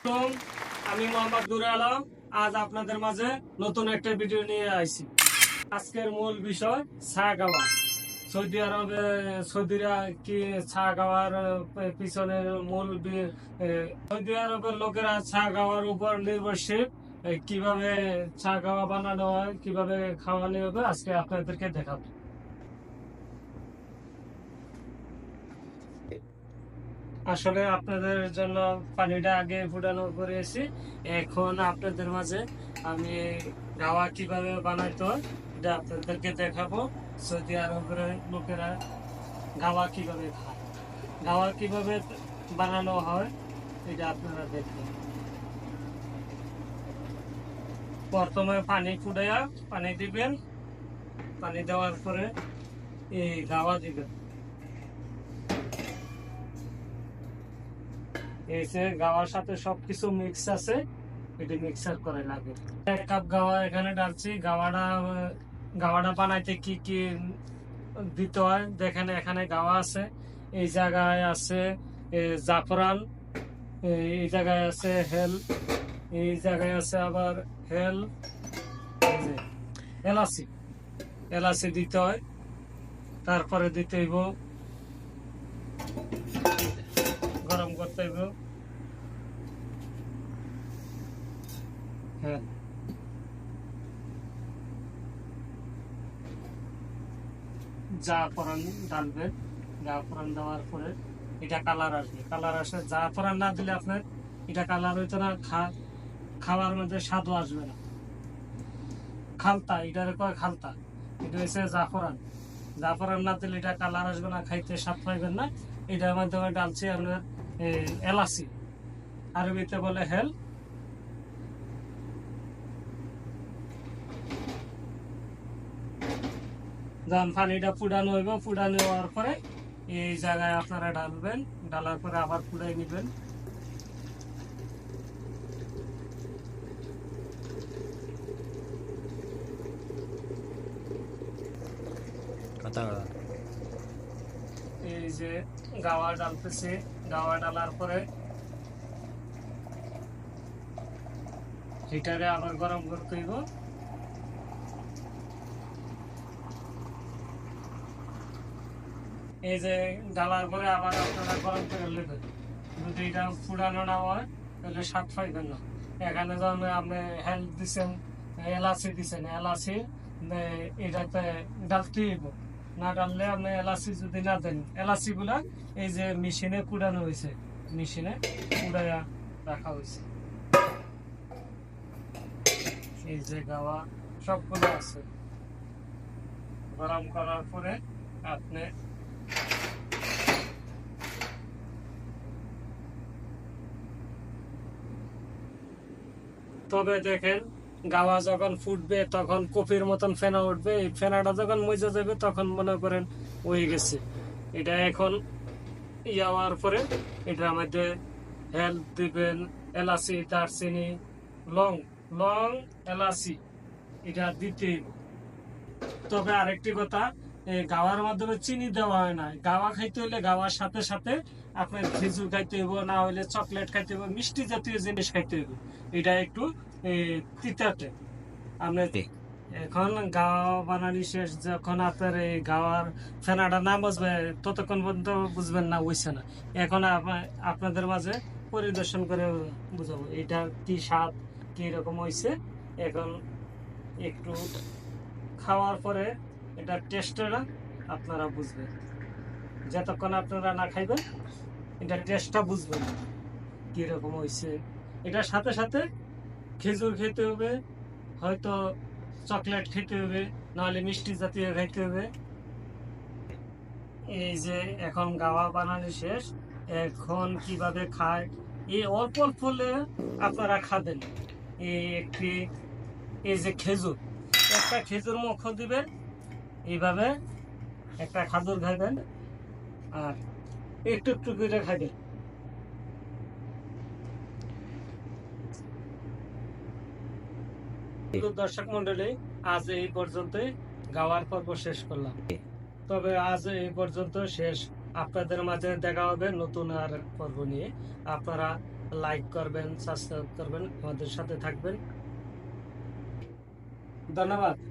আসসালামু আমি মোহাম্মদ নুর আলম। আজ আপনাদের মাঝে নতুন একটা ভিডিও নিয়ে আইছি। আজকের মূল বিষয় চা খাওয়া। সৌদিরা কি চা খাওয়ার পিছনে সৌদি আরবের লোকেরা চা খাওয়ার উপর নির্ভরশীল। কিভাবে চা খাওয়া বানানো হয়, কিভাবে খাওয়ানো হবে, আজকে আপনাদেরকে দেখাবো। আসলে আপনাদের জন্য পানিটা আগে ফুটানো করেছি। এখন আপনাদের মাঝে আমি গাওয়া কিভাবে বানাইতে হয় এটা আপনাদেরকে দেখাবো। সৌদি আরবের লোকেরা গাওয়া কিভাবে খায়, গাওয়া কিভাবে বানানো হয় এটা আপনারা দেখবেন। প্রথমে পানি ফুটাইয়া পানি দিবেন, পানি দেওয়ার পরে এই গাওয়া দিবেন। এই যে গাওয়ার সাথে সবকিছু মিক্স আছে, এটি মিক্সার করে লাগে। 1 কাপ গাওয়া এখানে ডালছি। গাওয়াটা বানাইতে কি কি দিতে হয় দেখেন। এখানে গাওয়া আছে, এই জায়গায় আছে জাফরান, এই জায়গায় আছে হেল, এই জায়গায় আছে আবার হেল, এলাচি। এলাচি দিতে হয়। তারপরে দিতে হইব, গরম করতে হইব হ্যাঁ, জাফরান ডালবেন। জাফরান দেওয়ার পরে এটা কালার আসবে। কালার আসে, জাফরান না দিলে আপনার এটা কালার হইতো না, খাওয়ার মধ্যে স্বাদও আসবে না। খালতা, এটার কয় খালতা। এটা হচ্ছে জাফরান। জাফরান না দিলে এটা কালার আসবে না, খাইতে স্বাদ পাইবেন না। এটার মাধ্যমে ডালছি আপনার এলাচি, আরবিতে বলে হেল। যখন পানিটা ফুটানো হইব, ফুটানো হওয়ার পরে এই জায়গায় আপনারা ঢালবেন। ঢালার পরে আবার ফুটাই নিবেন। এই যে গাওয়া ডালতেছে, গাওয়া ডালার পরে হিটারে আবার গরম করতে হইব। এই যে ডালার পরে আবার আপনারা গরম করে নেবেন। যদি এটা ফুটানো না হয় তাহলে স্বাদ পাইবেন না। এখানে যখন আপনি হেল দিচ্ছেন, এলাচি দিচ্ছেন, এলাচি এটাতে ডালতে হইব। না ডাললে আপনি এলাচি যদি না দেন, এলাচি গুলা এই যে মেশিনে কুড়ানো হয়েছে, মেশিনে কুড়াইয়া রাখা হয়েছে। এই যে গাওয়া সবগুলো আছে। গরম করার পরে আপনি তবে দেখেন, গাওয়া যখন ফুটবে তখন কফির মতন ফেনা উঠবে। এই ফেনাটা যখন মজে যাবে তখন মনে করেন হয়ে গেছে। এটা এখন ইয়াওয়ার পরে এটার মধ্যে হেল দিবেন, এলাচি, দারচিনি, লং লং এলাচি এটা দিতে। তবে আরেকটি কথা, গাওয়ার মাধ্যমে চিনি দেওয়া হয় না। গাওয়া খাইতে হলে গাওয়ার সাথে সাথে আপনার খেজুর খাইতে হইব, না হলে চকলেট খাইতে হইব, মিষ্টি জাতীয় জিনিস খাইতে হইব। এটা একটু তিতাতে আপনি এখন গাওয়া বানানি শেষ। যখন আপনার এই গাওয়ার ফেনাটা না বুঝবে ততক্ষণ পর্যন্ত বুঝবেন না হইছে না। এখন আপনাদের মাঝে পরিদর্শন করে বুঝাবো এটা কি স্বাদ, কি রকম হয়েছে। এখন একটু খাওয়ার পরে এটা টেস্টটা আপনারা বুঝবেন। যতক্ষণ আপনারা না খাইবেন এটা টেস্টটা বুঝবেন কিরকম হয়েছে। এটার সাথে সাথে খেজুর খেতে হবে, হয়তো চকলেট খেতে হবে, নাহলে মিষ্টি জাতীয় খাইতে হবে। এই যে এখন গাওয়া বানানো শেষ। এখন কিভাবে খায়, এই অল্প অল্প হলে আপনারা খাবেন। একটি এই যে খেজুর, একটা খেজুর মুখ দিবেন, এইভাবে একটা খাজুর খাইবেন আর একটু একটু করে খাইবেন। দর্শক মন্ডলী, আজ এই পর্যন্তই গাওয়ার পর্ব শেষ করলাম। তবে আজ এই পর্যন্ত শেষ। আপনাদের মাঝে দেখা হবে নতুন আর পর্ব নিয়ে। আপনারা লাইক করবেন, সাবস্ক্রাইব করবেন, আমাদের সাথে থাকবেন। ধন্যবাদ।